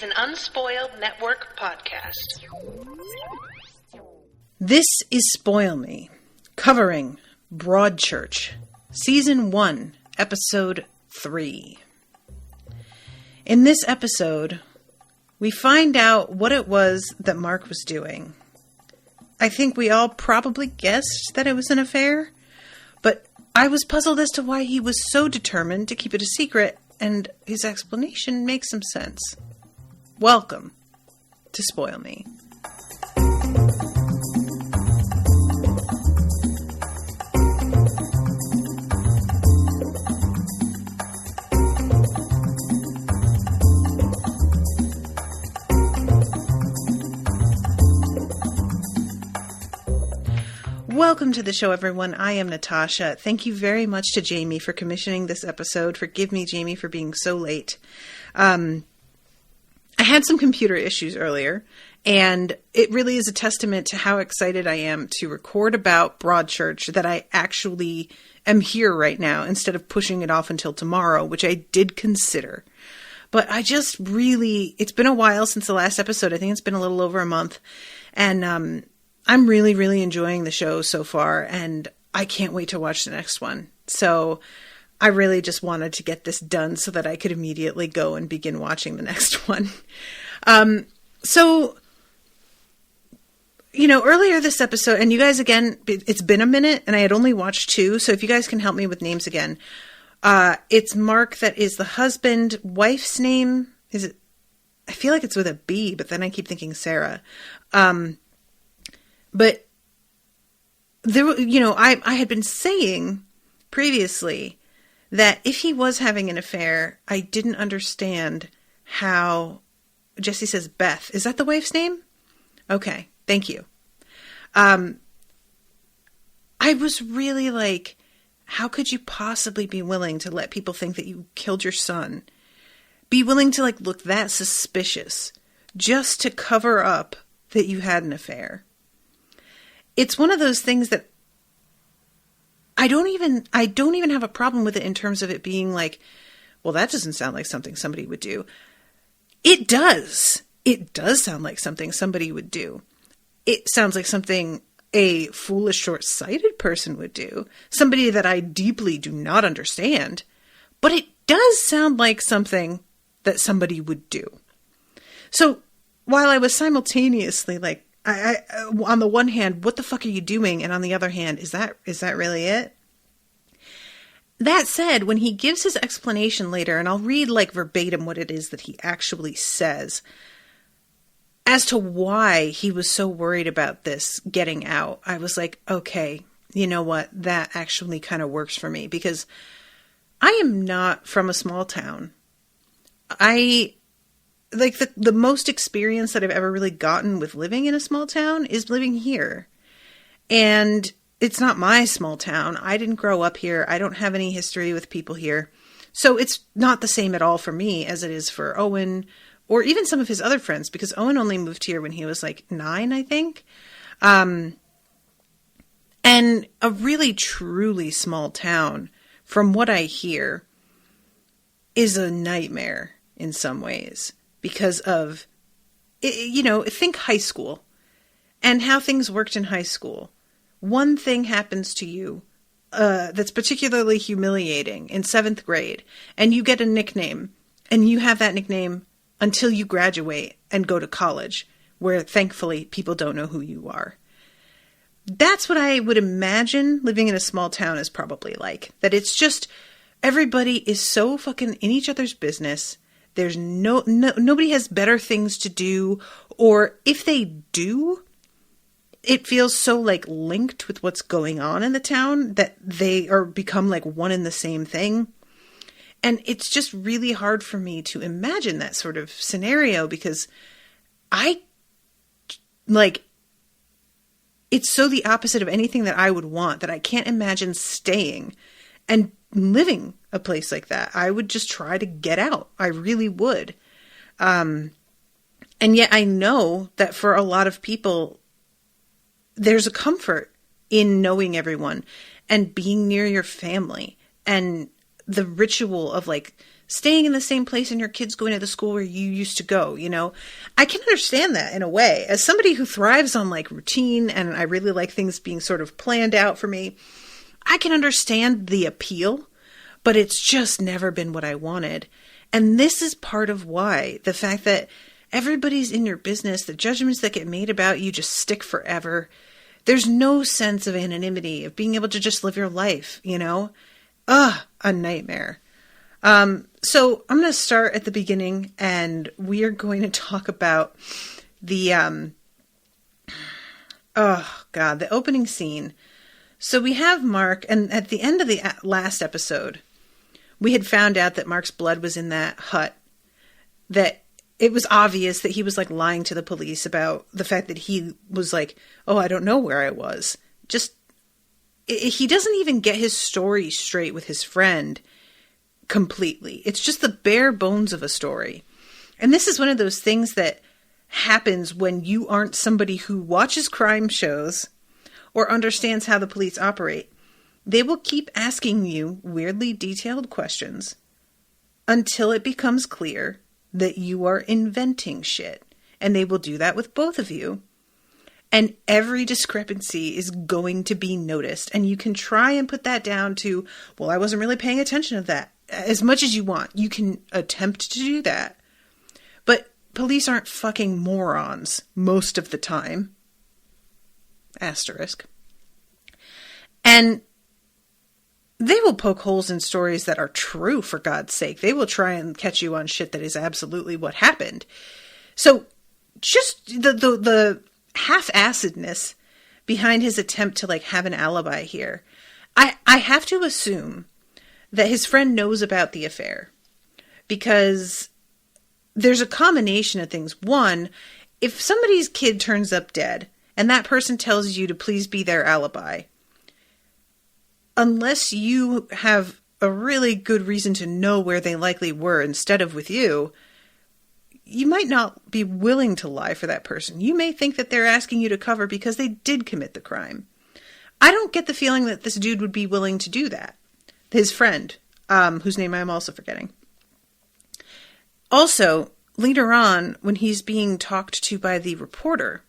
an Unspoiled Network podcast. This is Spoil Me, covering Broadchurch, Season 1, Episode 3. In this episode, we find out what it was that Mark was doing. I think we all probably guessed that it was an affair, but I was puzzled as to why he was so determined to keep it a secret, and his explanation makes some sense. Welcome to Spoil Me. Welcome to the show, everyone. I am Natasha. Thank you very much to Jaime for commissioning this episode. Forgive me, Jaime, for being so late. I had some computer issues earlier, and it really is a testament to how excited I am to record about Broadchurch that I actually am here right now instead of pushing it off until tomorrow, which I did consider. But I just really, it's been a while since the last episode. I think it's been a little over a month, and I'm really enjoying the show so far, and I can't wait to watch the next one. So I really just wanted to get this done so that I could immediately go and begin watching the next one. So, you know, earlier this episode, and you guys, again, it's been a minute, and I had only watched 2, so if you guys can help me with names again. It's Mark that is the husband. Wife's name, is it? I feel like it's with a B, but then I keep thinking Sarah. But there, you know, I had been saying previously that if he was having an affair, I didn't understand how Jesse says Beth. Is that the wife's name? Okay. Thank you. I was really like, how could you possibly be willing to let people think that you killed your son? Be willing to like look that suspicious just to cover up that you had an affair. It's one of those things that I don't even have a problem with it in terms of it being like, well, that doesn't sound like something somebody would do. It does. It does sound like something somebody would do. It sounds like something a foolish, short-sighted person would do. Somebody that I deeply do not understand. But it does sound like something that somebody would do. So while I was simultaneously like, I on the one hand, what the fuck are you doing? And on the other hand, is that really it? That said, when he gives his explanation later, and I'll read like verbatim what it is that he actually says, as to why he was so worried about this getting out, I was like, okay, you know what? That actually kind of works for me, because I am not from a small town. Like the most experience that I've ever really gotten with living in a small town is living here. And it's not my small town. I didn't grow up here. I don't have any history with people here. So it's not the same at all for me as it is for Owen or even some of his other friends, because Owen only moved here when he was like 9, I think. And a really truly small town, from what I hear, is a nightmare in some ways. Because of, you know, think high school and how things worked in high school. One thing happens to you that's particularly humiliating in 7th grade, and you get a nickname, and you have that nickname until you graduate and go to college, where thankfully people don't know who you are. That's what I would imagine living in a small town is probably like. That it's just, everybody is so fucking in each other's business. There's nobody has better things to do, or if they do, it feels so like linked with what's going on in the town that they are become like one and the same thing. And it's just really hard for me to imagine that sort of scenario, because it's so the opposite of anything that I would want that I can't imagine staying and living a place like that. I would just try to get out. I really would. And yet I know that for a lot of people, there's a comfort in knowing everyone and being near your family and the ritual of like staying in the same place and your kids going to the school where you used to go, I can understand that in a way. As somebody who thrives on like routine, and I really like things being sort of planned out for me, I can understand the appeal, but it's just never been what I wanted. And this is part of why. The fact that everybody's in your business, the judgments that get made about you just stick forever. There's no sense of anonymity, of being able to just live your life, a nightmare. So I'm going to start at the beginning, and we are going to talk about the, the opening scene. So we have Mark, and at the end of the last episode, we had found out that Mark's blood was in that hut, that it was obvious that he was like lying to the police about the fact that he was like, oh, I don't know where I was. He doesn't even get his story straight with his friend completely. It's just the bare bones of a story. And this is one of those things that happens when you aren't somebody who watches crime shows or understands how the police operate. They will keep asking you weirdly detailed questions until it becomes clear that you are inventing shit. And they will do that with both of you. And every discrepancy is going to be noticed. And you can try and put that down to, well, I wasn't really paying attention to that. As much as you want, you can attempt to do that. But police aren't fucking morons most of the time. Asterisk. And they will poke holes in stories that are true, for God's sake. They will try and catch you on shit that is absolutely what happened. So just the half-assedness behind his attempt to like have an alibi here. I have to assume that his friend knows about the affair, because there's a combination of things. One, if somebody's kid turns up dead and that person tells you to please be their alibi, unless you have a really good reason to know where they likely were instead of with you, you might not be willing to lie for that person. You may think that they're asking you to cover because they did commit the crime. I don't get the feeling that this dude would be willing to do that. His friend, whose name I'm also forgetting. Also, later on, when he's being talked to by the reporter,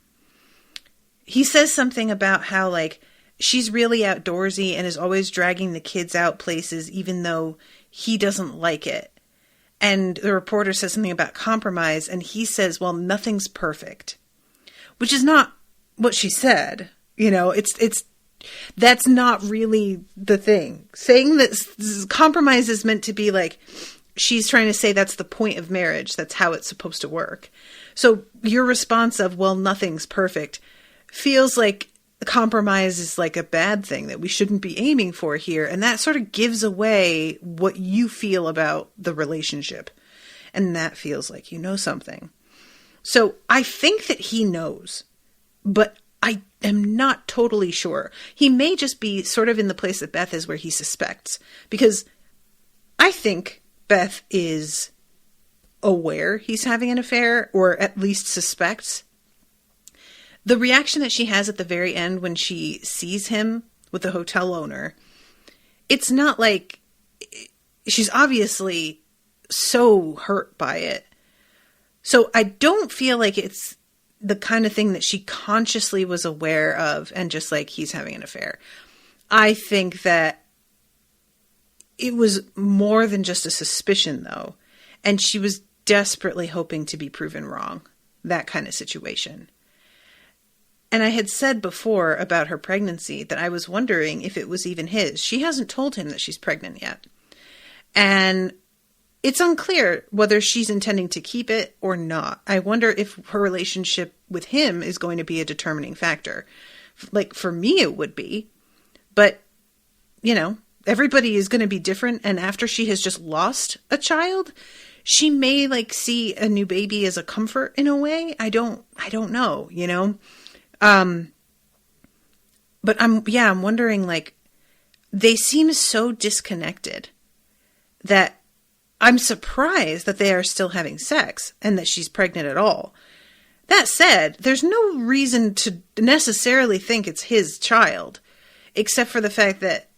he says something about how, like, she's really outdoorsy and is always dragging the kids out places even though he doesn't like it. And the reporter says something about compromise, and he says, well, nothing's perfect. Which is not what she said. That's not really the thing. Saying that compromise is meant to be like, she's trying to say that's the point of marriage. That's how it's supposed to work. So your response of, well, nothing's perfect, feels like compromise is like a bad thing that we shouldn't be aiming for here. And that sort of gives away what you feel about the relationship. And that feels like you know something. So I think that he knows, but I am not totally sure. He may just be sort of in the place that Beth is, where he suspects. Because I think Beth is aware he's having an affair, or at least suspects. The reaction that she has at the very end when she sees him with the hotel owner, it's not like, she's obviously so hurt by it. So I don't feel like it's the kind of thing that she consciously was aware of and just like, he's having an affair. I think that it was more than just a suspicion, though. And she was desperately hoping to be proven wrong. That kind of situation. And I had said before about her pregnancy that I was wondering if it was even his. She hasn't told him that she's pregnant yet. And it's unclear whether she's intending to keep it or not. I wonder if her relationship with him is going to be a determining factor. Like, for me, it would be. But, everybody is going to be different. And after she has just lost a child, she may see a new baby as a comfort in a way. I don't know, But I'm wondering, they seem so disconnected that I'm surprised that they are still having sex and that she's pregnant at all. That said, there's no reason to necessarily think it's his child, except for the fact that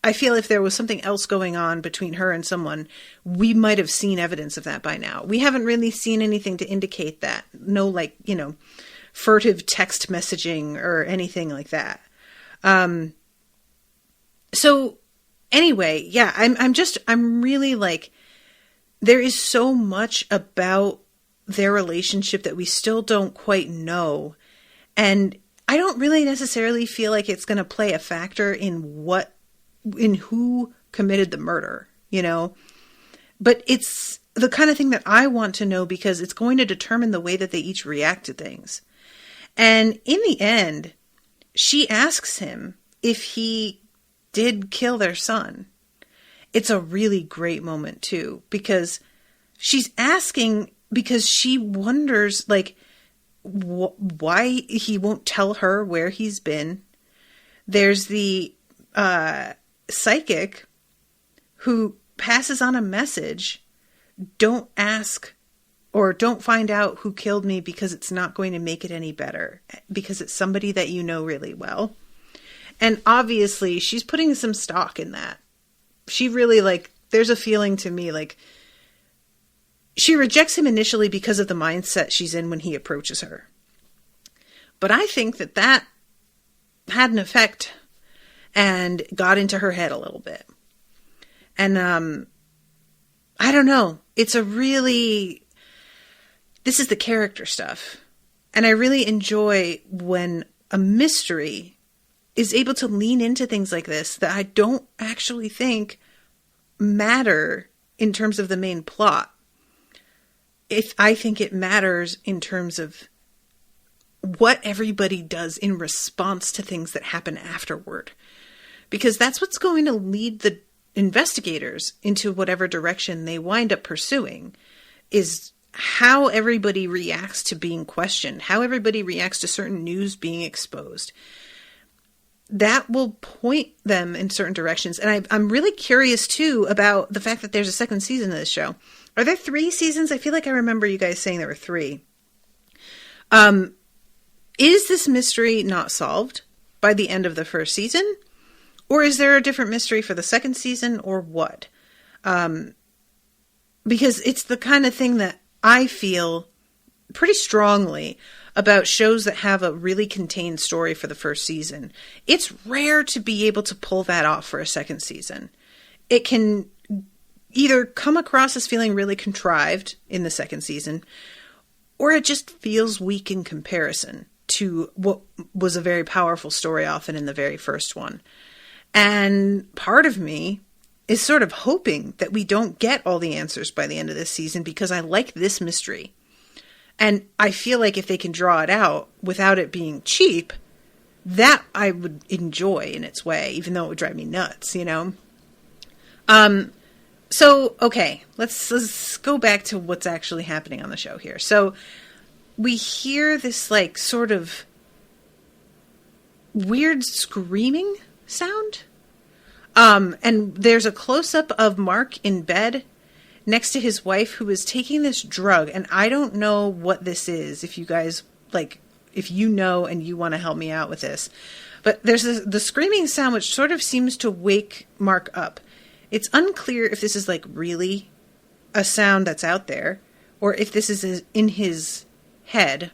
I feel if there was something else going on between her and someone, we might have seen evidence of that by now. We haven't really seen anything to indicate that. No, like, furtive text messaging or anything like that. So anyway, yeah, I'm really like, there is so much about their relationship that we still don't quite know. And I don't really necessarily feel like it's going to play a factor in who committed the murder, but it's the kind of thing that I want to know because it's going to determine the way that they each react to things. And in the end, she asks him if he did kill their son. It's a really great moment too, because she's asking because she wonders, like, why he won't tell her where he's been. There's the psychic who passes on a message, don't ask or don't find out who killed me because it's not going to make it any better, because it's somebody that you know really well. And obviously she's putting some stock in that. She really, like, there's a feeling to me like she rejects him initially because of the mindset she's in when he approaches her. But I think that had an effect and got into her head a little bit. And I don't know. This is the character stuff. And I really enjoy when a mystery is able to lean into things like this that I don't actually think matter in terms of the main plot. I think it matters in terms of what everybody does in response to things that happen afterward. Because that's what's going to lead the investigators into whatever direction they wind up pursuing, is how everybody reacts to being questioned, how everybody reacts to certain news being exposed. That will point them in certain directions. And I'm really curious, too, about the fact that there's a second season of this show. Are there 3 seasons? I feel like I remember you guys saying there were 3. Is this mystery not solved by the end of the first season? Or is there a different mystery for the second season, or what? Because it's the kind of thing that I feel pretty strongly about shows that have a really contained story for the first season. It's rare to be able to pull that off for a second season. It can either come across as feeling really contrived in the second season, or it just feels weak in comparison to what was a very powerful story often in the very first one. And part of me is sort of hoping that we don't get all the answers by the end of this season, because I like this mystery. And I feel like if they can draw it out without it being cheap, that I would enjoy in its way, even though it would drive me nuts, So, okay, let's go back to what's actually happening on the show here. So we hear this, like, sort of weird screaming sound. And there's a close-up of Mark in bed next to his wife, who is taking this drug. And I don't know what this is, if you guys, like, if you know and you want to help me out with this. But there's the screaming sound, which sort of seems to wake Mark up. It's unclear if this is, like, really a sound that's out there, or if this is in his head,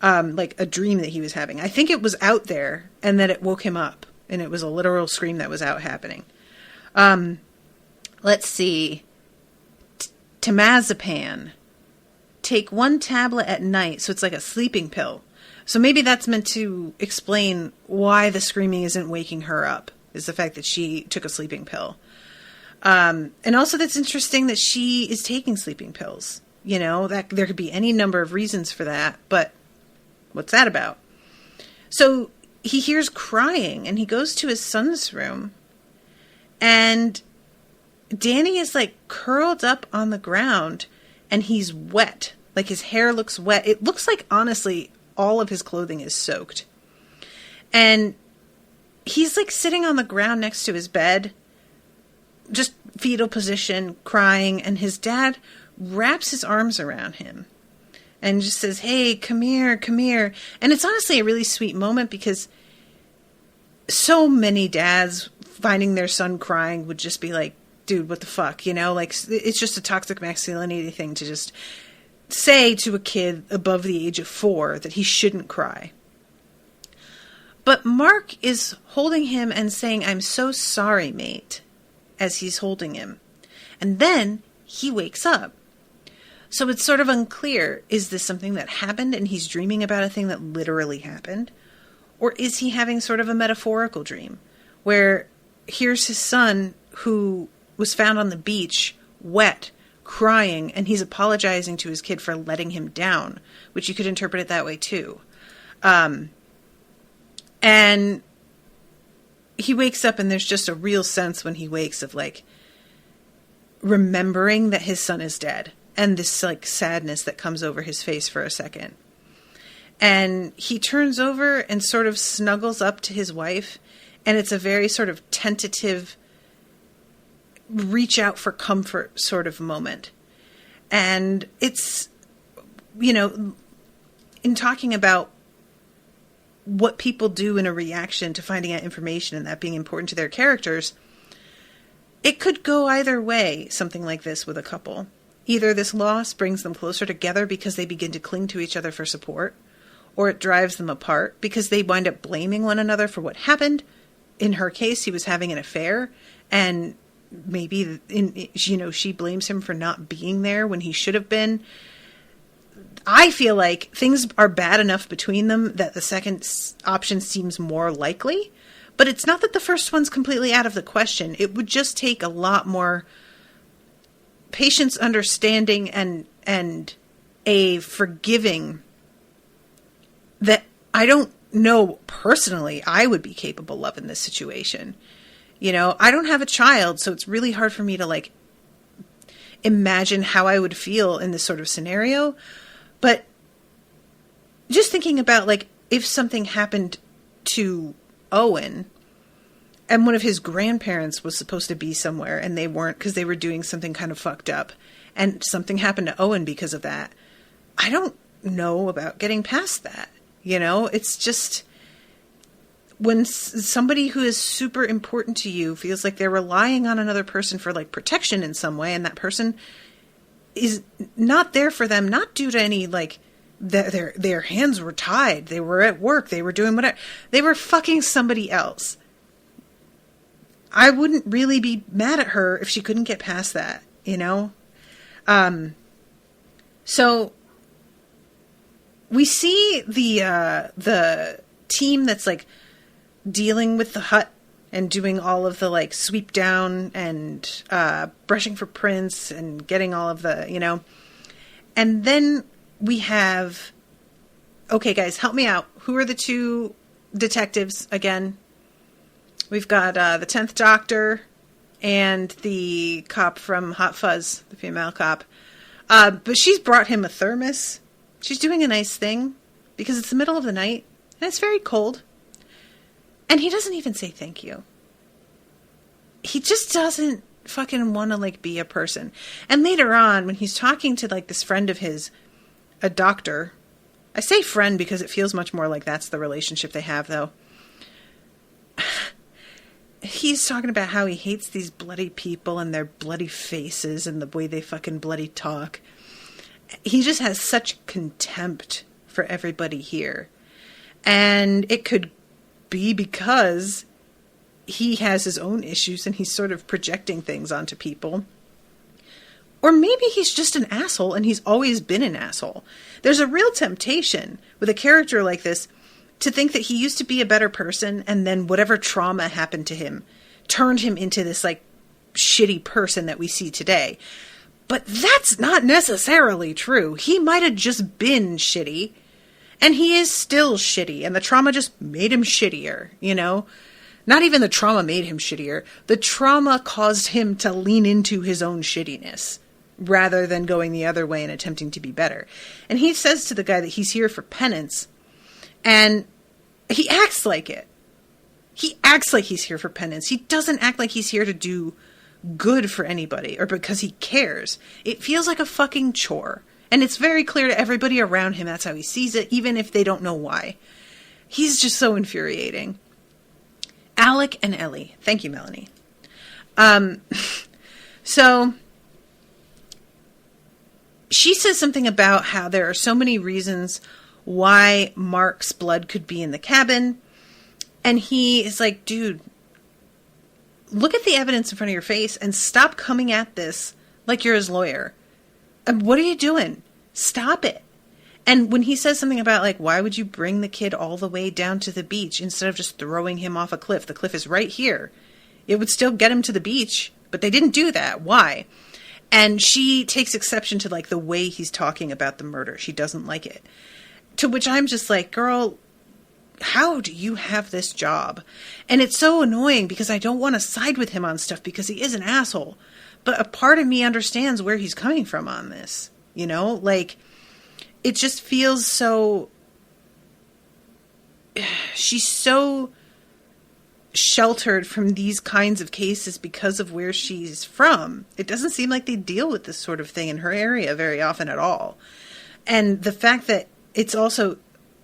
like a dream that he was having. I think it was out there, and that it woke him up, and it was a literal scream that was out happening. Let's see. Temazepam. Take 1 tablet at night, so it's like a sleeping pill. So maybe that's meant to explain why the screaming isn't waking her up, is the fact that she took a sleeping pill. And also that's interesting that she is taking sleeping pills. That there could be any number of reasons for that, but what's that about? So he hears crying, and he goes to his son's room, and Danny is, like, curled up on the ground, and he's wet. Like, his hair looks wet. It looks like, honestly, all of his clothing is soaked. And he's, like, sitting on the ground next to his bed, just fetal position, crying, and his dad wraps his arms around him and just says, "Hey, come here, come here." And it's honestly a really sweet moment, because so many dads finding their son crying would just be like, dude, what the fuck, you know? Like, it's just a toxic masculinity thing to just say to a kid above the age of 4 that he shouldn't cry. But Mark is holding him and saying, I'm so sorry, mate, as he's holding him. And then he wakes up. So it's sort of unclear, is this something that happened and he's dreaming about a thing that literally happened? Or is he having sort of a metaphorical dream where here's his son who was found on the beach, wet, crying, and he's apologizing to his kid for letting him down, which you could interpret it that way too. And he wakes up and there's just a real sense when he wakes of like remembering that his son is dead and this like sadness that comes over his face for a second. And he turns over and sort of snuggles up to his wife, and it's a very sort of tentative reach out for comfort sort of moment. And it's, you know, in talking about what people do in a reaction to finding out information and that being important to their characters, it could go either way, something like this with a couple. Either this loss brings them closer together because they begin to cling to each other for support, or it drives them apart because they wind up blaming one another for what happened. In her case, he was having an affair, and maybe, she blames him for not being there when he should have been. I feel like things are bad enough between them that the second option seems more likely, but it's not that the first one's completely out of the question. It would just take a lot more patience, understanding, and a forgiving that I don't know personally I would be capable of in this situation. You know, I don't have a child, so it's really hard for me to like imagine how I would feel in this sort of scenario. But just thinking about like if something happened to Owen and one of his grandparents was supposed to be somewhere and they weren't because they were doing something kind of fucked up, and something happened to Owen because of that, I don't know about getting past that. You know, it's just when somebody who is super important to you feels like they're relying on another person for like protection in some way, and that person is not there for them, not due to any like their hands were tied, they were at work, they were doing whatever, they were fucking somebody else. I wouldn't really be mad at her if she couldn't get past that, you know? So we see the team that's like dealing with the hut and doing all of the like sweep down and brushing for prints and getting all of the, you know. And then we have, okay guys, help me out. Who are the two detectives again? We've got the 10th Doctor and the cop from Hot Fuzz, the female cop. But she's brought him a thermos. She's doing a nice thing because it's the middle of the night and it's very cold. And he doesn't even say thank you. He just doesn't fucking want to like be a person. And later on, when he's talking to like this friend of his, a doctor, I say friend because it feels much more like that's the relationship they have though. He's talking about how he hates these bloody people and their bloody faces and the way they fucking bloody talk. He just has such contempt for everybody here. And it could be because he has his own issues and he's sort of projecting things onto people. Or maybe he's just an asshole and he's always been an asshole. There's a real temptation with a character like this to think that he used to be a better person and then whatever trauma happened to him turned him into this like shitty person that we see today. But that's not necessarily true. He might have just been shitty, and he is still shitty, and the trauma just made him shittier, you know? Not even the trauma made him shittier. The trauma caused him to lean into his own shittiness rather than going the other way and attempting to be better. And he says to the guy that he's here for penance, and he acts like it. He acts like he's here for penance. He doesn't act like he's here to do good for anybody or because he cares. It feels like a fucking chore. And it's very clear to everybody around him that's how he sees it, even if they don't know why. He's just so infuriating. Alec and Ellie. Thank you, Melanie. So she says something about how there are so many reasons why Mark's blood could be in the cabin. And he is like, dude, look at the evidence in front of your face and stop coming at this like you're his lawyer. And what are you doing? Stop it. And when he says something about, like, why would you bring the kid all the way down to the beach instead of just throwing him off a cliff? The cliff is right here. It would still get him to the beach, but they didn't do that. Why? And she takes exception to, like, the way he's talking about the murder. She doesn't like it. To which I'm just like, girl, how do you have this job? And it's so annoying because I don't want to side with him on stuff because he is an asshole. But a part of me understands where he's coming from on this. You know, like, it just feels so... She's so sheltered from these kinds of cases because of where she's from. It doesn't seem like they deal with this sort of thing in her area very often at all. And the fact that it's also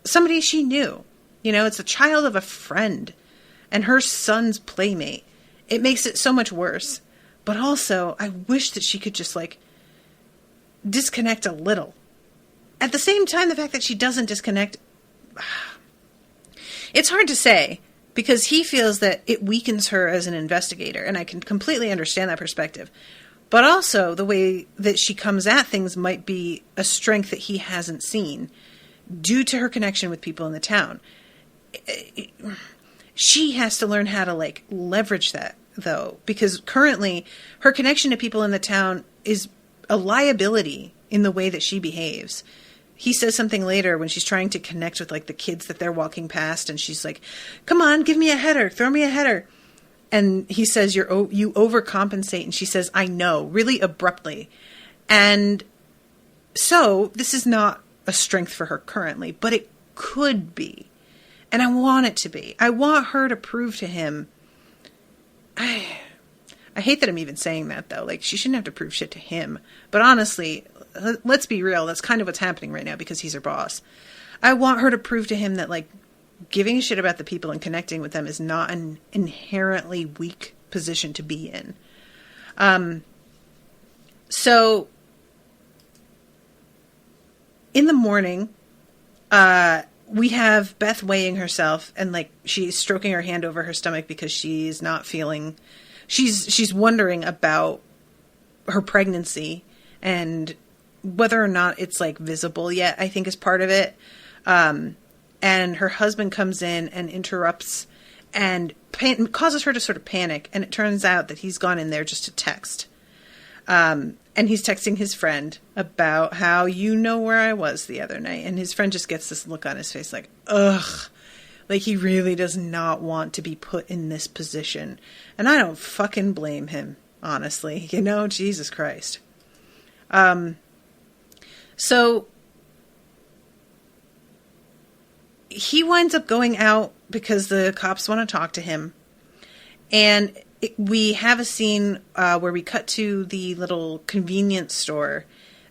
somebody she knew. You know, it's a child of a friend and her son's playmate. It makes it so much worse. But also, I wish that she could just, like, disconnect a little. At the same time, the fact that she doesn't disconnect, it's hard to say, because he feels that it weakens her as an investigator, and I can completely understand that perspective. But also, the way that she comes at things might be a strength that he hasn't seen, due to her connection with people in the town. She has to learn how to, like, leverage that, though, because currently, her connection to people in the town is a liability in the way that she behaves. He says something later when she's trying to connect with, like, the kids that they're walking past, and she's like, come on, give me a header, throw me a header. And he says, you overcompensate, and she says, I know, really abruptly. And so, this is not a strength for her currently, but it could be. And I want it to be. I want her to prove to him. I hate that I'm even saying that, though. Like, she shouldn't have to prove shit to him. But honestly, let's be real. That's kind of what's happening right now because he's her boss. I want her to prove to him that, like, giving a shit about the people and connecting with them is not an inherently weak position to be in. So, in the morning, we have Beth weighing herself, and, like, she's stroking her hand over her stomach because she's not feeling... She's wondering about her pregnancy and whether or not it's, like, visible yet, I think is part of it. And her husband comes in and interrupts and causes her to sort of panic. And it turns out that he's gone in there just to text. And he's texting his friend about how, you know where I was the other night. And his friend just gets this look on his face like, ugh. Like, he really does not want to be put in this position. And I don't fucking blame him, honestly. You know, Jesus Christ. So he winds up going out because the cops want to talk to him. And we have a scene where we cut to the little convenience store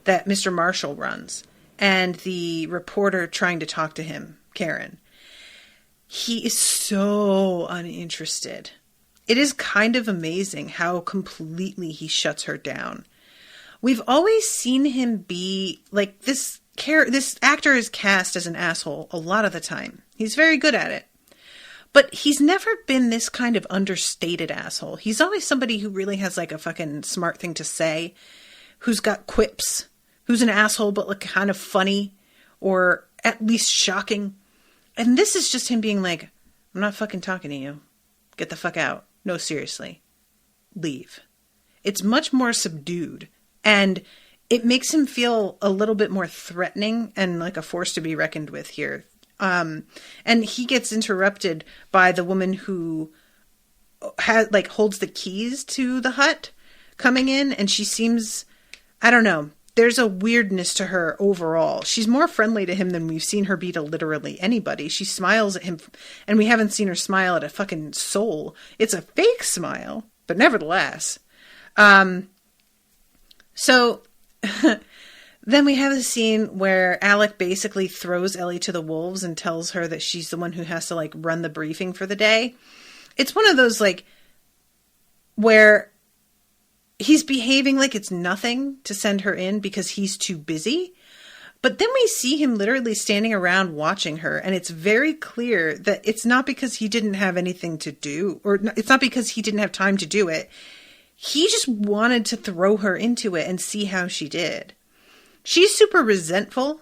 that Mr. Marshall runs. And the reporter trying to talk to him, Karen. He is so uninterested. It is kind of amazing how completely he shuts her down. We've always seen him be, like, this actor is cast as an asshole a lot of the time. He's very good at it. But he's never been this kind of understated asshole. He's always somebody who really has, like, a fucking smart thing to say, who's got quips, who's an asshole but, like, kind of funny, or at least shocking. And this is just him being like, I'm not fucking talking to you. Get the fuck out. No, seriously. Leave. It's much more subdued. And it makes him feel a little bit more threatening and like a force to be reckoned with here. And he gets interrupted by the woman who holds the keys to the hut coming in. And she seems, I don't know. There's a weirdness to her overall. She's more friendly to him than we've seen her be to literally anybody. She smiles at him, and we haven't seen her smile at a fucking soul. It's a fake smile, but nevertheless. So then we have a scene where Alec basically throws Ellie to the wolves and tells her that she's the one who has to, like, run the briefing for the day. it's one of those, like, where he's behaving like it's nothing to send her in because he's too busy. But then we see him literally standing around watching her, and it's very clear that it's not because he didn't have anything to do, or it's not because he didn't have time to do it. He just wanted to throw her into it and see how she did. She's super resentful.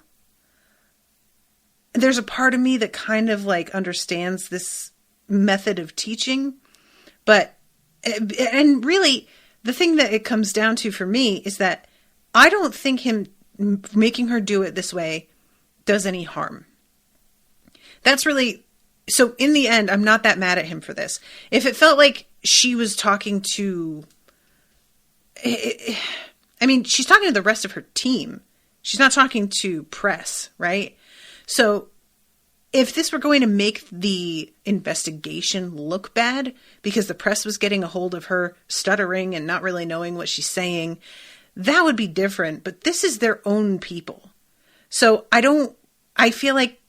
There's a part of me that kind of like understands this method of teaching, and really the thing that it comes down to for me is that I don't think him making her do it this way does any harm. That's really, so in the end, I'm not that mad at him for this. If it felt like she was talking to, I mean, she's talking to the rest of her team. She's not talking to press, right? So if this were going to make the investigation look bad because the press was getting a hold of her stuttering and not really knowing what she's saying, that would be different. But this is their own people. So I feel like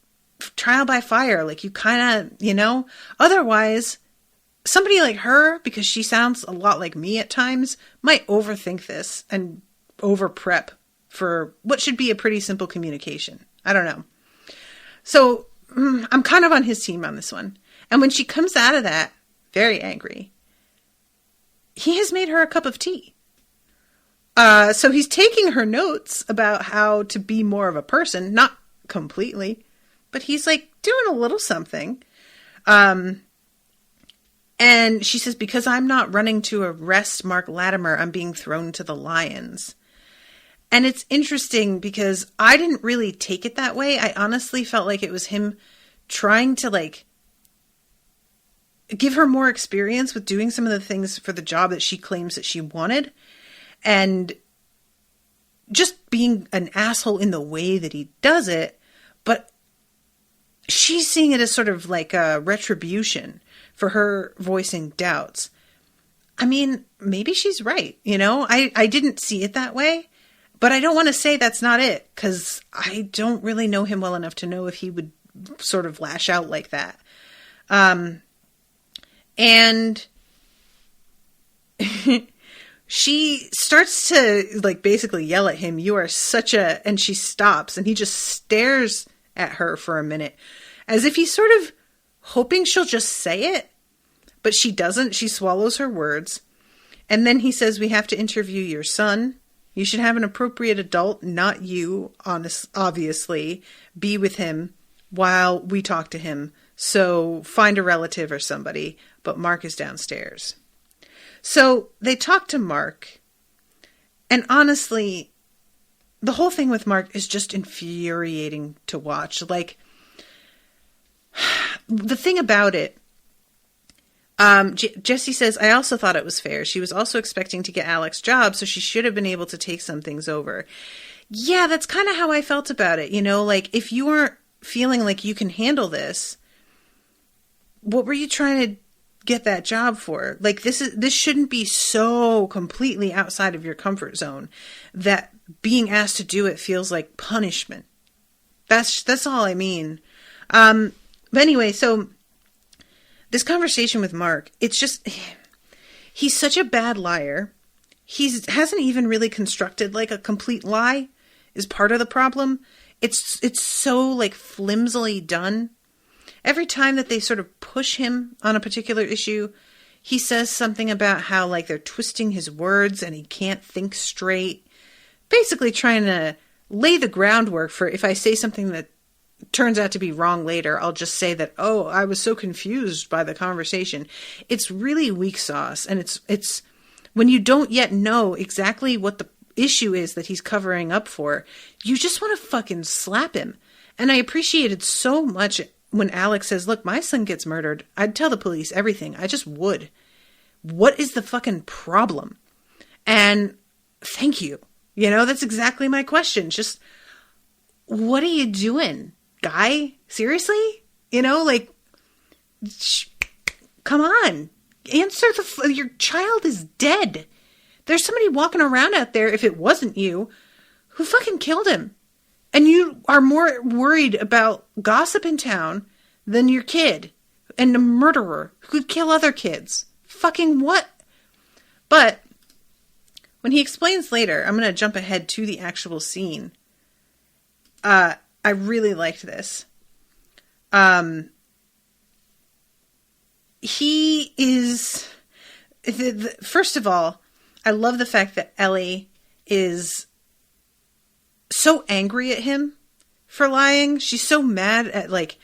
trial by fire, like you kind of, otherwise somebody like her, because she sounds a lot like me at times, might overthink this and over prep for what should be a pretty simple communication. I don't know. So I'm kind of on his team on this one. And when she comes out of that very angry, he has made her a cup of tea. So he's taking her notes about how to be more of a person, not completely, but he's like doing a little something. And she says, because I'm not running to arrest Mark Latimer, I'm being thrown to the lions. And it's interesting because I didn't really take it that way. I honestly felt like it was him trying to like give her more experience with doing some of the things for the job that she claims that she wanted. And just being an asshole in the way that he does it. But she's seeing it as sort of like a retribution for her voicing doubts. I mean, maybe she's right. I didn't see it that way. But I don't want to say that's not it, because I don't really know him well enough to know if he would sort of lash out like that. And she starts to like basically yell at him, "You are such a," and she stops and he just stares at her for a minute as if he's sort of hoping she'll just say it, but she doesn't. She swallows her words. And then he says, "We have to interview your son. You should have an appropriate adult, not you, obviously, be with him while we talk to him. So find a relative or somebody, but Mark is downstairs." So they talk to Mark. And honestly, the whole thing with Mark is just infuriating to watch. Like, the thing about it, Jesse says, "I also thought it was fair. She was also expecting to get Alex's job, so she should have been able to take some things over." Yeah, that's kind of how I felt about it. Like if you aren't feeling like you can handle this, what were you trying to get that job for? Like this shouldn't be so completely outside of your comfort zone that being asked to do it feels like punishment. That's all I mean. But anyway, so this conversation with Mark, it's just, he's such a bad liar. Hasn't even really constructed like a complete lie is part of the problem. It's so like flimsily done. Every time that they sort of push him on a particular issue, he says something about how like they're twisting his words and he can't think straight. Basically trying to lay the groundwork for if I say something that turns out to be wrong later, I'll just say that, "Oh, I was so confused by the conversation." It's really weak sauce. And it's when you don't yet know exactly what the issue is that he's covering up for, you just want to fucking slap him. And I appreciated so much when Alex says, "Look, my son gets murdered. I'd tell the police everything. I just would. What is the fucking problem?" And thank you. That's exactly my question. Just, what are you doing, guy? Seriously? Come on. Answer your child is dead. There's somebody walking around out there, if it wasn't you, who fucking killed him. And you are more worried about gossip in town than your kid. and a murderer who could kill other kids. Fucking what? But when he explains later, I'm going to jump ahead to the actual scene. I really liked this. He is... First of all, I love the fact that Ellie is so angry at him for lying. She's so mad at, like...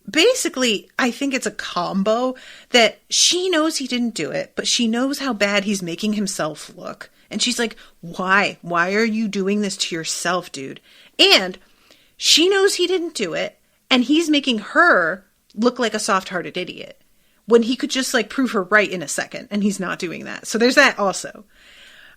Basically, I think it's a combo that she knows he didn't do it, but she knows how bad he's making himself look. And she's like, why? Why are you doing this to yourself, dude? And she knows he didn't do it, and he's making her look like a soft-hearted idiot when he could just, like, prove her right in a second, and he's not doing that. So there's that also.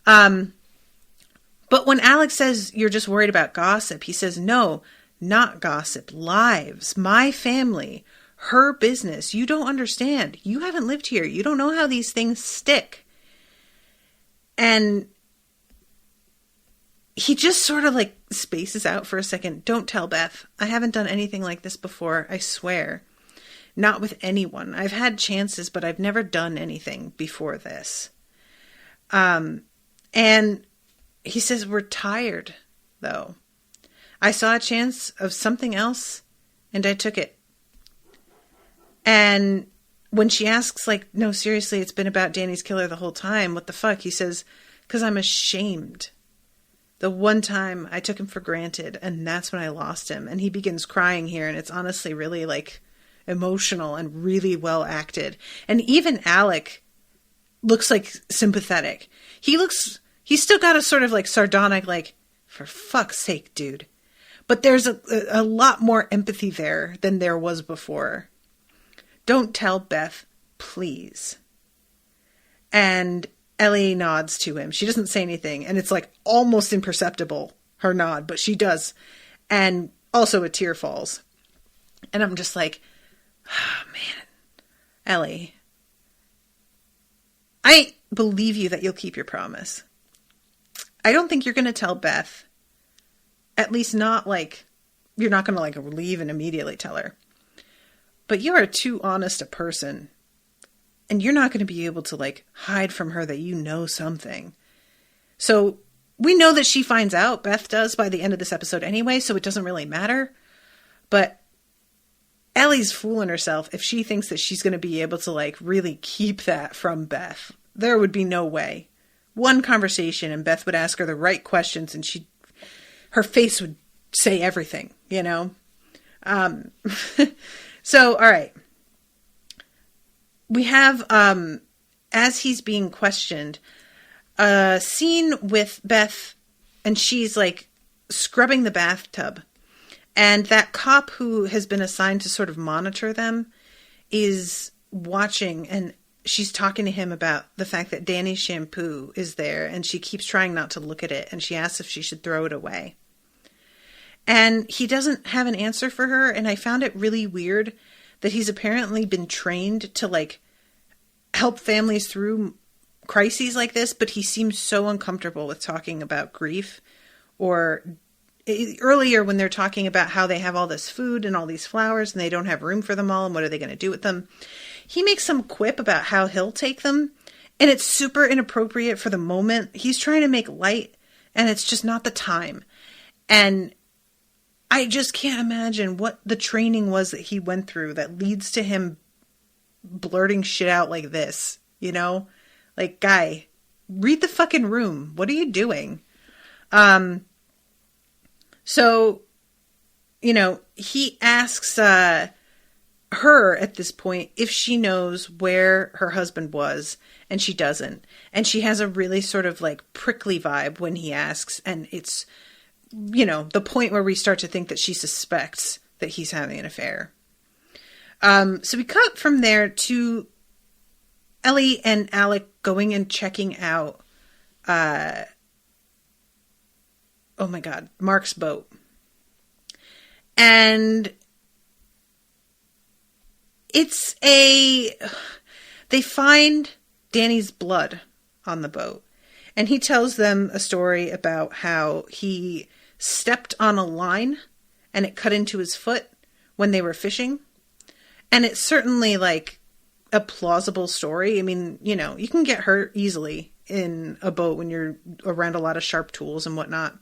But when Alex says, you're just worried about gossip, he says, no, not gossip, lives, my family, her business. You don't understand. You haven't lived here. You don't know how these things stick. And he just sort of like spaces out for a second. Don't tell Beth. I haven't done anything like this before. I swear. Not with anyone. I've had chances, but I've never done anything before this. And he says, we're tired, though. I saw a chance of something else, and I took it. And when she asks, like, no, seriously, it's been about Danny's killer the whole time. What the fuck? He says, because I'm ashamed. The one time I took him for granted, and that's when I lost him. And he begins crying here, and it's honestly really, like, emotional and really well acted. And even Alec looks, like, sympathetic. He's still got a sort of, like, sardonic, like, for fuck's sake, dude. But there's a lot more empathy there than there was before. Don't tell Beth, please. And Ellie nods to him. She doesn't say anything. And it's like almost imperceptible, her nod, but she does. And also a tear falls. And I'm just like, oh, man, Ellie, I believe you that you'll keep your promise. I don't think you're going to tell Beth. At least not like, you're not going to like leave and immediately tell her. But you are too honest a person. And you're not going to be able to like hide from her that you know something. So we know that she finds out. Beth does by the end of this episode anyway, so it doesn't really matter. But Ellie's fooling herself if she thinks that she's going to be able to like really keep that from Beth. There would be no way. One conversation and Beth would ask her the right questions and her face would say everything, you know? So, all right. We have, as he's being questioned, a scene with Beth, and she's like scrubbing the bathtub. And that cop who has been assigned to sort of monitor them is watching, and she's talking to him about the fact that Danny's shampoo is there, and she keeps trying not to look at it, and she asks if she should throw it away. And he doesn't have an answer for her, and I found it really weird that he's apparently been trained to, like, help families through crises like this, but he seems so uncomfortable with talking about grief. Or earlier when they're talking about how they have all this food and all these flowers and they don't have room for them all and what are they going to do with them, he makes some quip about how he'll take them, and it's super inappropriate for the moment. He's trying to make light, and it's just not the time. And I just can't imagine what the training was that he went through that leads to him blurting shit out like this, you know? Like, guy, read the fucking room. What are you doing? So, you know, he asks her at this point if she knows where her husband was, and she doesn't. And she has a really sort of like prickly vibe when he asks, and it's, you know, the point where we start to think that she suspects that he's having an affair. So we cut from there to Ellie and Alec going and checking out, oh my God, Mark's boat. And they find Danny's blood on the boat. And he tells them a story about how he stepped on a line and it cut into his foot when they were fishing. And it's certainly like a plausible story. I mean, you know, you can get hurt easily in a boat when you're around a lot of sharp tools and whatnot.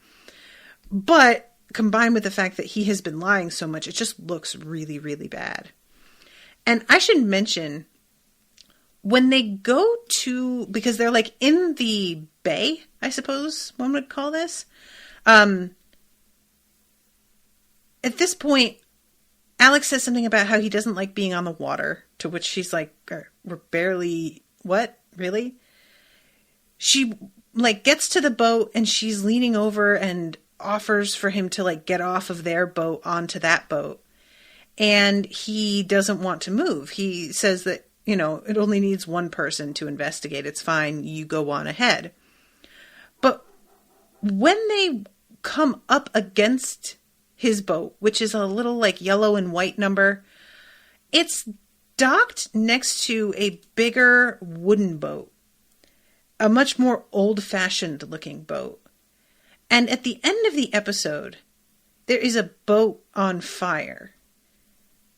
But combined with the fact that he has been lying so much, it just looks really, really bad. And I should mention, when they go to, because they're like in the bay, I suppose one would call this. At this point, Alex says something about how he doesn't like being on the water, to which she's like, we're barely, what? Really? She like gets to the boat and she's leaning over and offers for him to like get off of their boat onto that boat. And he doesn't want to move. He says that, you know, it only needs one person to investigate. It's fine. You go on ahead. But when they come up against his boat, which is a little like yellow and white number, it's docked next to a bigger wooden boat, a much more old-fashioned looking boat. And at the end of the episode, there is a boat on fire.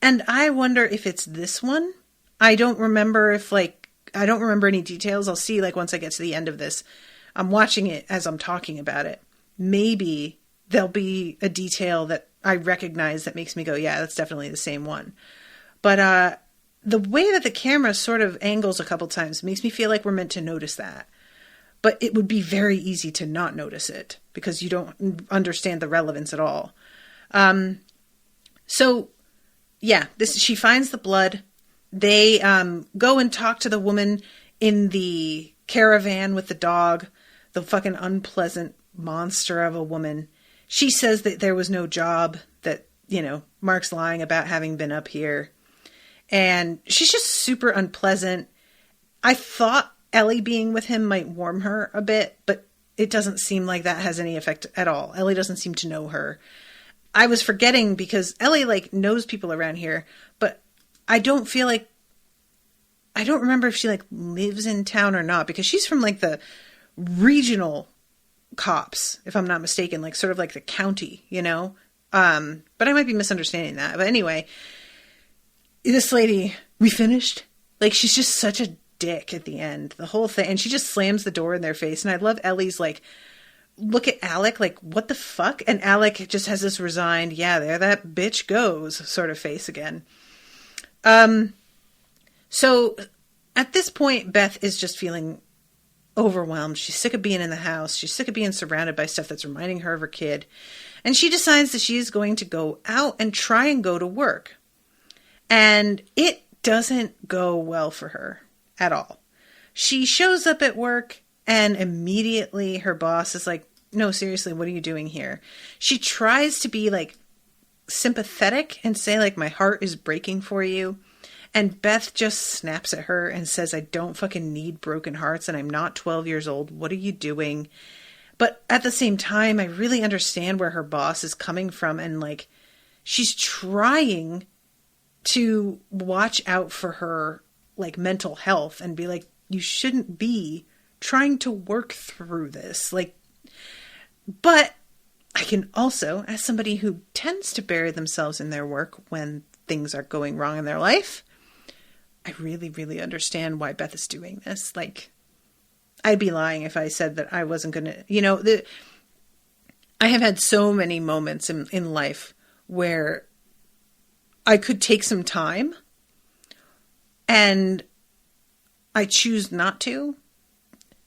And I wonder if it's this one. I don't remember I don't remember any details. I'll see once I get to the end of this. I'm watching it as I'm talking about it. Maybe there'll be a detail that I recognize that makes me go, yeah, that's definitely the same one. But the way that the camera sort of angles a couple times makes me feel like we're meant to notice that. But it would be very easy to not notice it because you don't understand the relevance at all. She finds the blood. They go and talk to the woman in the caravan with the dog, the fucking unpleasant monster of a woman. She says that there was no job, that, you know, Mark's lying about having been up here. And she's just super unpleasant. I thought Ellie being with him might warm her a bit, but it doesn't seem like that has any effect at all. Ellie doesn't seem to know her. I was forgetting because Ellie knows people around here, but I don't remember if she lives in town or not, because she's from the regional cops, if I'm not mistaken, sort of like the county, you know? But I might be misunderstanding that. But anyway, this lady, we finished? She's just such a dick at the end, the whole thing. And she just slams the door in their face. And I love Ellie's look at Alec, what the fuck? And Alec just has this resigned, yeah, there that bitch goes sort of face again. So at this point, Beth is just feeling overwhelmed. She's sick of being in the house. She's sick of being surrounded by stuff that's reminding her of her kid. And she decides that she is going to go out and try and go to work. And it doesn't go well for her at all. She shows up at work and immediately her boss is like, no, seriously, what are you doing here? She tries to be sympathetic and say my heart is breaking for you. And Beth just snaps at her and says, I don't fucking need broken hearts and I'm not 12 years old. What are you doing? But at the same time, I really understand where her boss is coming from. And she's trying to watch out for her mental health and be you shouldn't be trying to work through this. But I can also, as somebody who tends to bury themselves in their work when things are going wrong in their life, I really, really understand why Beth is doing this. I'd be lying if I said that I wasn't going to, I have had so many moments in life where I could take some time and I choose not to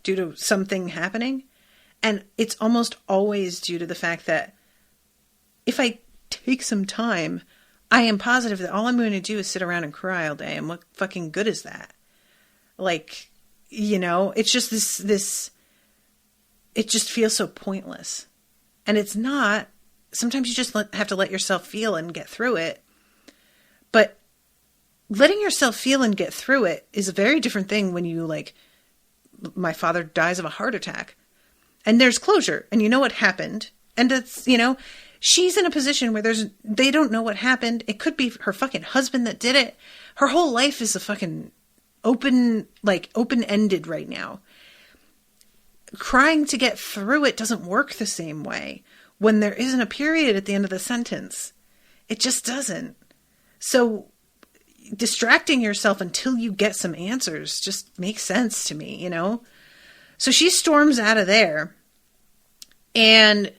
due to something happening. And it's almost always due to the fact that if I take some time, I am positive that all I'm going to do is sit around and cry all day. And what fucking good is that? It's just this, it just feels so pointless. And it's not. Sometimes you just have to let yourself feel and get through it. But letting yourself feel and get through it is a very different thing when you my father dies of a heart attack. And there's closure, and you know what happened. And it's, she's in a position where they don't know what happened. It could be her fucking husband that did it. Her whole life is a fucking open-ended right now. Crying to get through it doesn't work the same way when there isn't a period at the end of the sentence. It just doesn't. So distracting yourself until you get some answers just makes sense to me, you know? So she storms out of there, and